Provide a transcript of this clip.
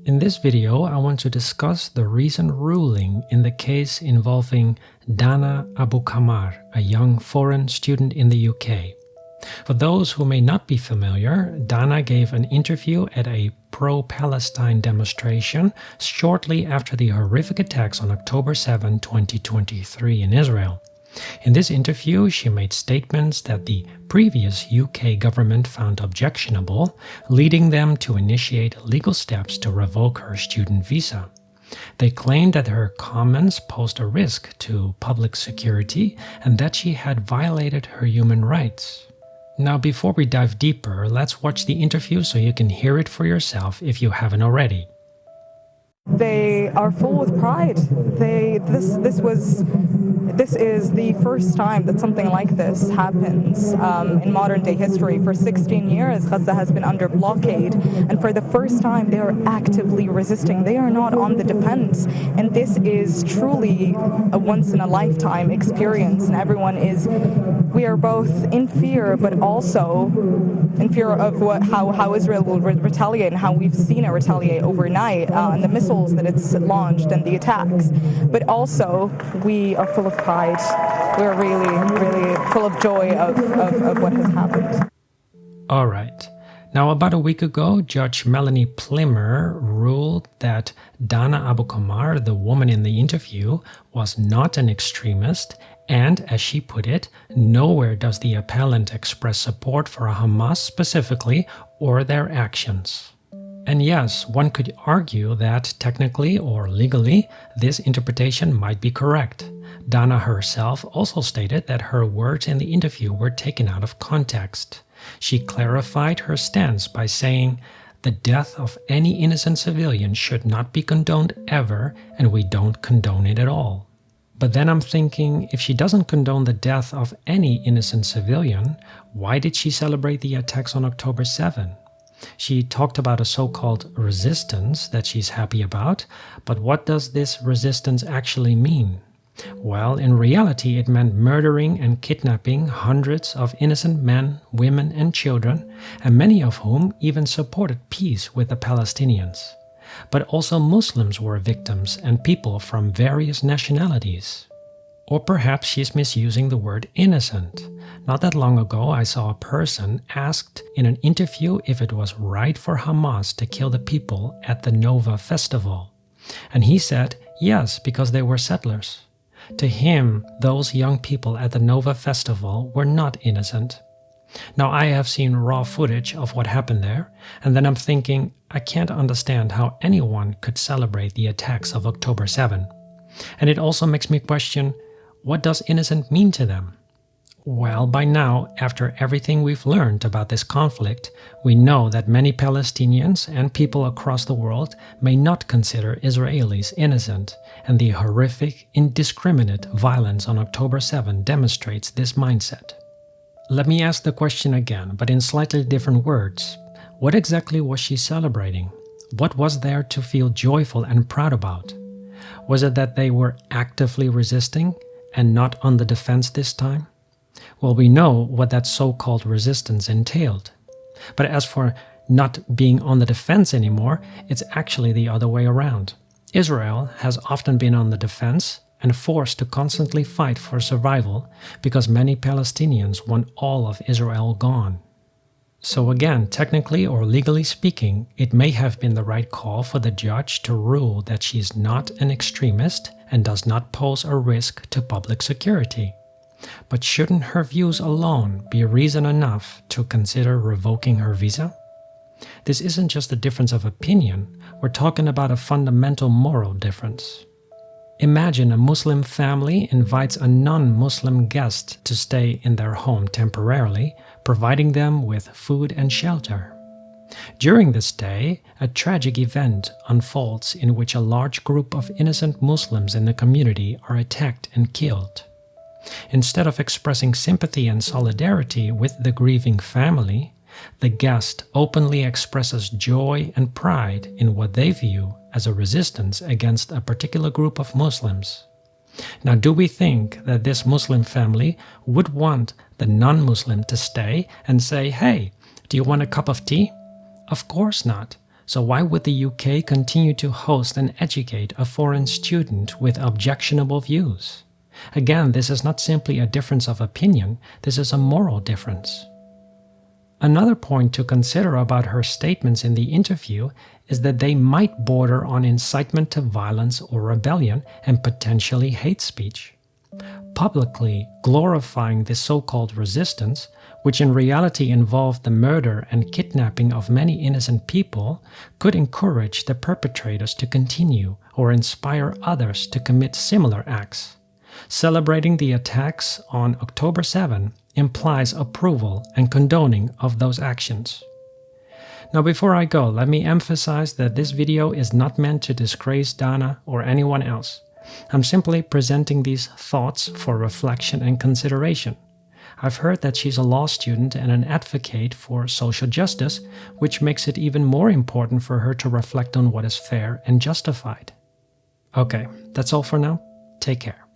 In this video, I want to discuss the recent ruling in the case involving Dana Abu Kamar, a young foreign student in the UK. For those who may not be familiar, Dana gave an interview at a pro-Palestine demonstration shortly after the horrific attacks on October 7, 2023 in Israel. In this interview, she made statements that the previous UK government found objectionable, leading them to initiate legal steps to revoke her student visa. They claimed that her comments posed a risk to public security and that she had violated her human rights. Now, before we dive deeper, let's watch the interview so you can hear it for yourself if you haven't already. They are full with pride. This is the first time that something like this happens in modern day history. For 16 years, Gaza has been under blockade, and for the first time, they are actively resisting. They are not on the defense, and this is truly a once-in-a-lifetime experience. And we are both in fear, but also in fear of how Israel will retaliate and how we've seen it retaliate overnight, and the missiles that it's launched and the attacks. But also, we are full of pride. We're really, really full of joy of what has happened. All right. Now, about a week ago, Judge Melanie Plimmer ruled that Dana Abu Kamar, the woman in the interview, was not an extremist, and, as she put it, nowhere does the appellant express support for Hamas specifically or their actions. And yes, one could argue that technically or legally, this interpretation might be correct. Dana herself also stated that her words in the interview were taken out of context. She clarified her stance by saying, "The death of any innocent civilian should not be condoned ever, and we don't condone it at all." But then I'm thinking, if she doesn't condone the death of any innocent civilian, why did she celebrate the attacks on October 7? She talked about a so-called resistance that she's happy about, but what does this resistance actually mean? Well, in reality, it meant murdering and kidnapping hundreds of innocent men, women, and children, and many of whom even supported peace with the Palestinians. But also Muslims were victims and people from various nationalities. Or perhaps she's misusing the word innocent. Not that long ago, I saw a person asked in an interview if it was right for Hamas to kill the people at the Nova Festival. And he said, yes, because they were settlers. To him, those young people at the Nova Festival were not innocent. Now, I have seen raw footage of what happened there, and then I'm thinking, I can't understand how anyone could celebrate the attacks of October 7. And it also makes me question, what does innocent mean to them? Well, by now, after everything we've learned about this conflict, we know that many Palestinians and people across the world may not consider Israelis innocent, and the horrific, indiscriminate violence on October 7 demonstrates this mindset. Let me ask the question again, but in slightly different words. What exactly was she celebrating? What was there to feel joyful and proud about? Was it that they were actively resisting and not on the defense this time? Well, we know what that so-called resistance entailed. But as for not being on the defense anymore, it's actually the other way around. Israel has often been on the defense and forced to constantly fight for survival because many Palestinians want all of Israel gone. So again, technically or legally speaking, it may have been the right call for the judge to rule that she is not an extremist and does not pose a risk to public security. But shouldn't her views alone be reason enough to consider revoking her visa? This isn't just a difference of opinion, we're talking about a fundamental moral difference. Imagine a Muslim family invites a non-Muslim guest to stay in their home temporarily, providing them with food and shelter. During this stay, a tragic event unfolds in which a large group of innocent Muslims in the community are attacked and killed. Instead of expressing sympathy and solidarity with the grieving family, the guest openly expresses joy and pride in what they view as a resistance against a particular group of Muslims. Now, do we think that this Muslim family would want the non-Muslim to stay and say, "Hey, do you want a cup of tea?" Of course not. So why would the UK continue to host and educate a foreign student with objectionable views? Again, this is not simply a difference of opinion, this is a moral difference. Another point to consider about her statements in the interview is that they might border on incitement to violence or rebellion and potentially hate speech. Publicly glorifying this so-called resistance, which in reality involved the murder and kidnapping of many innocent people, could encourage the perpetrators to continue or inspire others to commit similar acts. Celebrating the attacks on October 7 implies approval and condoning of those actions. Now before I go, let me emphasize that this video is not meant to disgrace Dana or anyone else. I'm simply presenting these thoughts for reflection and consideration. I've heard that she's a law student and an advocate for social justice, which makes it even more important for her to reflect on what is fair and justified. Okay, that's all for now. Take care.